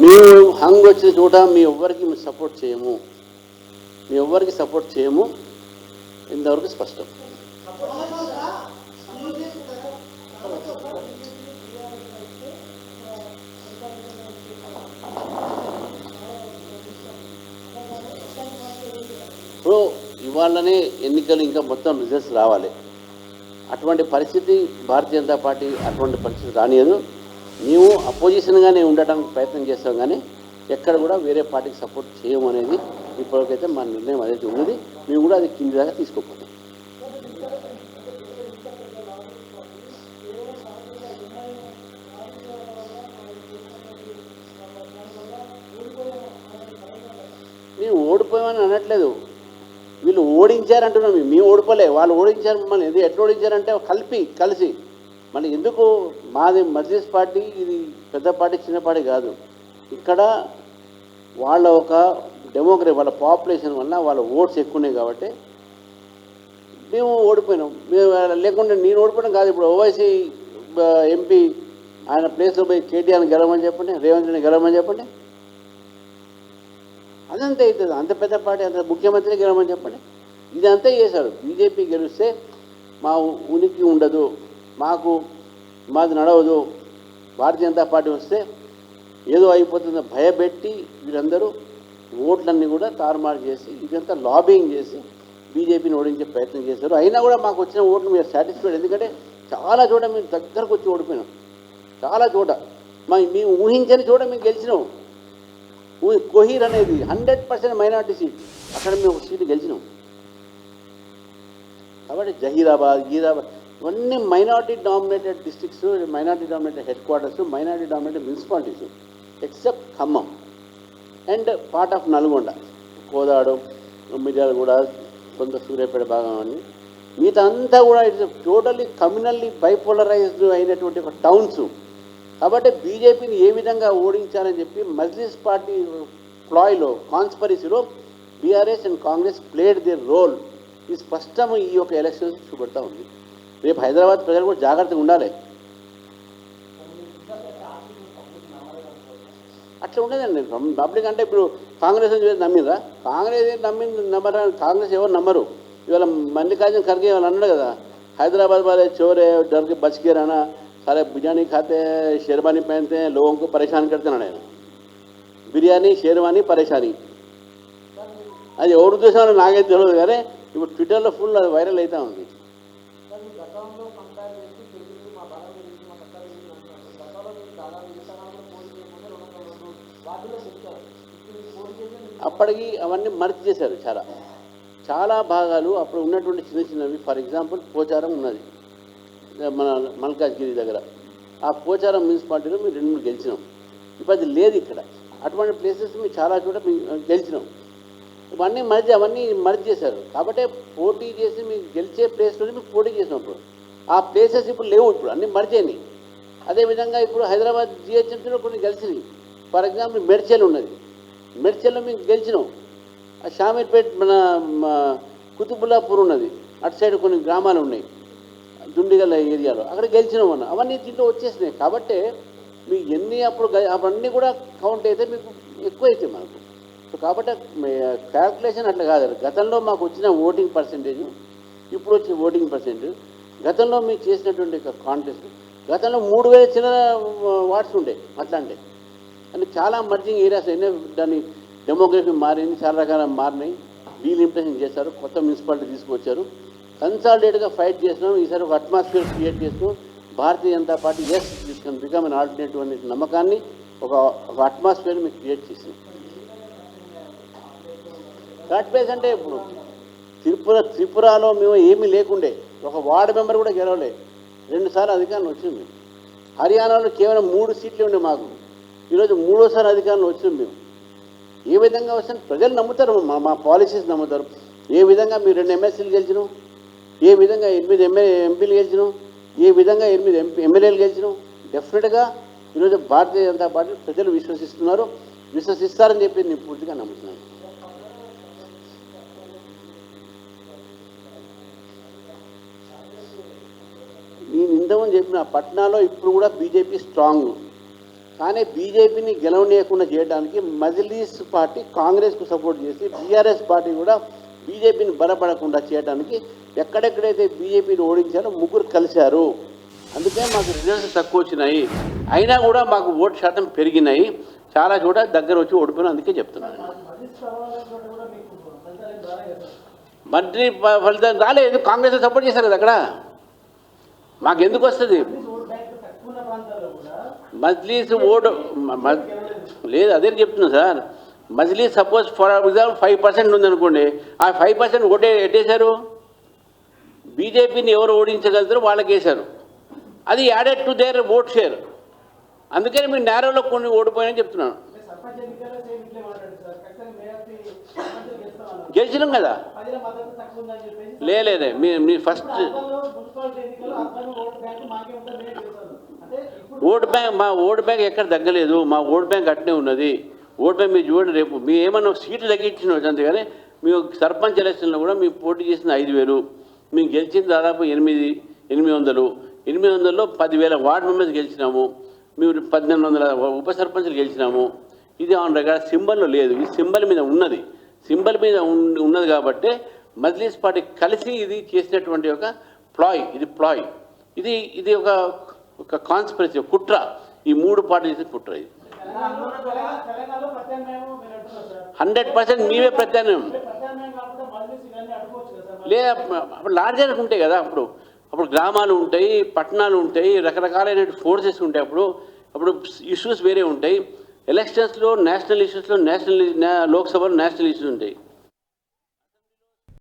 మేము హంగ్ వచ్చిన చోట మీ ఎవ్వరికి సపోర్ట్ చేయము, మీ ఎవ్వరికి సపోర్ట్ చేయము, ఇంతవరకు స్పష్టం. ఇప్పుడు ఇవాళనే ఎన్నికలు ఇంకా మొత్తం రిజల్ట్స్ రావాలి. అటువంటి పరిస్థితి భారతీయ జనతా పార్టీ అటువంటి పరిస్థితి రానియదు. మేము అపోజిషన్గానే ఉండటానికి ప్రయత్నం చేస్తాం, కానీ ఎక్కడ కూడా వేరే పార్టీకి సపోర్ట్ చేయము అనేది ఇప్పటికైతే మా నిర్ణయం అదైతే ఉన్నది. మేము కూడా అది కింది దాకా తీసుకోపోతాం. మేము ఓడిపోయామని అనట్లేదు, వీళ్ళు ఓడించారంటున్నాం. మేము ఓడిపోలే, వాళ్ళు ఓడించారు. మమ్మల్ని ఎందుకు ఎట్లా ఓడించారంటే కలిసి మళ్ళీ ఎందుకు. మాది మజ్లిస్ పార్టీ, ఇది పెద్ద పార్టీ చిన్న పార్టీ కాదు. ఇక్కడ వాళ్ళ ఒక డెమోక్రసీ, వాళ్ళ పాపులేషన్ వల్ల వాళ్ళ ఓట్స్ ఎక్కువ ఉన్నాయి కాబట్టి మేము ఓడిపోయినాం. మేము లేకుంటే నేను ఓడిపోవడం కాదు. ఇప్పుడు ఓవైసీ ఎంపీ ఆయన ప్లేస్లో పోయి కేటీఆర్ని గెలవమని చెప్పండి, రేవంత్ రెడ్డిని గెలవమని చెప్పండి, అదంతే అవుతుంది. అంత పెద్ద పార్టీ, అంత ముఖ్యమంత్రిని గెలవమని చెప్పండి. ఇదంతా చేశారు. బీజేపీ గెలిస్తే మా ఉనికి ఉండదు, మాది నడవదు, భారతీయ జనతా పార్టీ వస్తే ఏదో అయిపోతుందో భయపెట్టి వీరందరూ ఓట్లన్నీ కూడా తారుమారు చేసి ఇదంతా లాబింగ్ చేసి బీజేపీని ఓడించే ప్రయత్నం చేశారు. అయినా కూడా మాకు వచ్చిన ఓట్లు మీరు సాటిస్ఫైడ్. ఎందుకంటే చాలా చోట మేము దగ్గరకు వచ్చి ఓడిపోయినాం. చాలా చోట మేము ఊహించని చోట మేము గెలిచినాం. కోహీర్ అనేది 100% మైనార్టీ సీట్, అక్కడ మేము ఒక సీటు గెలిచినాం. కాబట్టి జహీరాబాద్, గీరాబాద్ ఇవన్నీ minority dominated districts, minority dominated head quarters, minority dominated municipalities except Khammam and part of Nalgonda, Kodad, Miryalaguda, కొంత సూర్యాపేట భాగం అని. మిగతా అంతా కూడా ఇట్స్ టోటల్లీ కమ్యూనల్లీ బైపోలరైజ్డ్ అయినటువంటి ఒక టౌన్స్. కాబట్టి బీజేపీని ఏ విధంగా ఓడించాలని చెప్పి మజ్లిస్ పార్టీ ప్లాయ్లో, కాన్స్పరసీలో BRS and Congress played the role. ఈ స్పష్టం ఈ యొక్క ఎలక్షన్స్ చూపెడతా ఉంది. రేపు హైదరాబాద్ ప్రజలు కూడా జాగ్రత్తగా ఉండాలి. అట్లా ఉండదండి పబ్లిక్. అంటే ఇప్పుడు కాంగ్రెస్ నమ్మిందా? కాంగ్రెస్ నమ్మరా? కాంగ్రెస్ ఎవరు నమ్మరు. ఇవాళ మల్లికార్జున ఖర్గే వాళ్ళు అన్నాడు కదా, హైదరాబాద్ वाले चोर है, डर के बच के रहना, सारे बिरयानी खाते हैं, शेरवानी पहनते हैं, लोगों को परेशान करते हैं. బిర్యానీ, షేర్వానీ, పరేషానీ. అది ఎవరు చూసామో నాకైతే తెలియదు, కానీ ఇప్పుడు ట్విట్టర్లో ఫుల్ అది వైరల్ అవుతూ ఉంది. అప్పటికి అవన్నీ మర్చి చేశారు. చాలా భాగాలు అప్పుడు ఉన్నటువంటి చిన్నవి. ఫర్ ఎగ్జాంపుల్ పోచారం ఉన్నది మన మల్కాజ్గిరి దగ్గర. ఆ పోచారం మున్సిపాలిటీలో మేము 2-3 గెలిచినాం. ఇప్పుడు అది లేదు ఇక్కడ. అటువంటి ప్లేసెస్ మేము చాలా చోట గెలిచినాం. అవన్నీ మర్చి చేశారు. కాబట్టి పోటీ చేసి మీకు గెలిచే ప్లేస్లోనే మీకు పోటీ చేసినప్పుడు ఆ ప్లేసెస్ ఇప్పుడు లేవు. ఇప్పుడు అన్నీ మర్చేయండి. అదేవిధంగా ఇప్పుడు హైదరాబాద్ జిహెచ్ఎంసీలో కొన్ని గెలిచినాయి. ఫర్ ఎగ్జాంపుల్ మెడ్చల్ ఉన్నది, మెడ్చల్లో మేము గెలిచినాం. షామీర్పేట్, మన కుతుబుల్లాపూర్ ఉన్నది, అటు సైడ్ కొన్ని గ్రామాలు ఉన్నాయి దుండిగల్ ఏరియాలో, అక్కడ గెలిచినాం అన్న. అవన్నీ దీంట్లో వచ్చేసినాయి. కాబట్టి మీకు ఎన్ని అవన్నీ కూడా కౌంట్ అయితే మీకు ఎక్కువ అవుతాయి మనకు. సో కాబట్టి క్యాల్కులేషన్ అట్లా కాదు. గతంలో మాకు వచ్చిన ఓటింగ్ పర్సెంటేజ్, ఇప్పుడు వచ్చే ఓటింగ్ పర్సెంటేజ్, గతంలో మీకు చేసినటువంటి కాంటెస్ట్, గతంలో 3000 చిన్న వార్డ్స్ ఉండే అట్లాంటి. అంటే చాలా మర్జింగ్ ఏరియాస్ అయినా దాన్ని డెమోగ్రఫీ మారింది, చాలా రకాల మారినాయి. డీలిమిటేషన్ చేశారు, కొత్త మున్సిపాలిటీ తీసుకొచ్చారు, కన్సాలిడేట్గా ఫైట్ చేసినాం. ఈసారి ఒక అట్మాస్ఫియర్ క్రియేట్ చేస్తూ Bharatiya Janata party this can become an alternative అనే నమ్మకాన్ని ఒక అట్మాస్ఫియర్ మీకు క్రియేట్ చేసింది. థర్డ్ ప్లేస్ అంటే ఇప్పుడు త్రిపురలో మేము ఏమీ లేకుండే, ఒక వార్డు మెంబర్ కూడా గెలవలే, 2 సార్లు అధికారం వచ్చింది. హర్యానాలో కేవలం 3 సీట్లు ఉండే మాకు, ఈరోజు 3వ అధికారం వచ్చింది. మేము ఏ విధంగా వస్తాను ప్రజలు నమ్ముతారు, మా పాలసీస్ నమ్ముతారు. ఏ విధంగా మీరు 2 ఎమ్మెల్సీలు గెలిచినాం, ఏ విధంగా 8 ఎంపీలు గెలిచినాం, ఏ విధంగా 8 ఎమ్మెల్యేలు గెలిచినాం. డెఫినెట్గా ఈరోజు భారతీయ జనతా పార్టీ ప్రజలు విశ్వసిస్తారని చెప్పి నేను పూర్తిగా నమ్ముతున్నాను. నేను ఇంతకుముందు చెప్పిన పట్నాలో ఇప్పుడు కూడా బీజేపీ స్ట్రాంగ్. కానీ బీజేపీని గెలవనీయకుండా చేయడానికి మజ్లీస్ పార్టీ కాంగ్రెస్కు సపోర్ట్ చేసి బీఆర్ఎస్ పార్టీ కూడా బీజేపీని బలపడకుండా చేయడానికి ఎక్కడెక్కడైతే బీజేపీని ఓడించారో ముగ్గురు కలిశారు. అందుకే మాకు రిజల్ట్స్ తక్కువ వచ్చినాయి, అయినా కూడా మాకు ఓటు శాతం పెరిగినాయి, చాలా చోట దగ్గర వచ్చి ఓడిపోయినా. అందుకే చెప్తున్నాను. మంత్రి ఫలితం రాలేదు, కాంగ్రెస్ సపోర్ట్ చేశారు కదా. అక్కడ మాకెందుకు వస్తుంది మజ్లీస్ ఓటు? లేదు, అదే చెప్తున్నా sir. Majlis suppose for example 5% ఉందనుకోండి, ఆ 5% ఓటే ఎట్టేశారు. బీజేపీని ఎవరు ఓడించగలుగుతారో వాళ్ళకి వేశారు. అది added to their vote share. అందుకని మీరు నేరోలో కొన్ని ఓడిపోయాయని చెప్తున్నాను. గెలిచినాం కదా. లేదే మీ ఫస్ట్ ఓట్ బ్యాంక్, మా ఓట్ బ్యాంక్ ఎక్కడ తగ్గలేదు. మా ఓట్ బ్యాంక్ అట్నే ఉన్నది. ఓట్ బ్యాంక్ మీరు చూడండి, రేపు మీ ఏమన్నా సీట్లు తగ్గించిన అంతేగాని మీ సర్పంచ్ ఎలక్షన్లో కూడా మీరు పోటీ చేసిన 5,000, మేము గెలిచింది దాదాపు 800. 800లో 10,000 వార్డు మెంబర్స్ గెలిచినాము. మేము 1,800 ఉప సర్పంచ్లు గెలిచినాము. ఇది ఆన్ రికార్డ్, సింబల్లో లేదు. ఇది సింబల్ మీద ఉన్నది. సింబల్ మీద ఉన్నది కాబట్టి మజ్లీస్ పార్టీ కలిసి ఇది చేసినటువంటి ఒక ప్లాయ్. ఇది ఒక కాన్స్పిరసీ, కుట్ర. ఈ మూడు పార్టీలు చేసిన కుట్ర. ఇది 100% మీవే ప్రత్యామ్నాయం. లేదా అప్పుడు లార్జర్ ఉంటాయి కదా, అప్పుడు గ్రామాలు ఉంటాయి, పట్టణాలు ఉంటాయి, రకరకాలైన ఫోర్సెస్ ఉంటాయి. అప్పుడు ఇష్యూస్ వేరే ఉంటాయి. ఎలక్షన్స్లో నేషనల్ ఇష్యూస్లో లోక్సభలో నేషనల్ ఇష్యూస్ ఉంటాయి.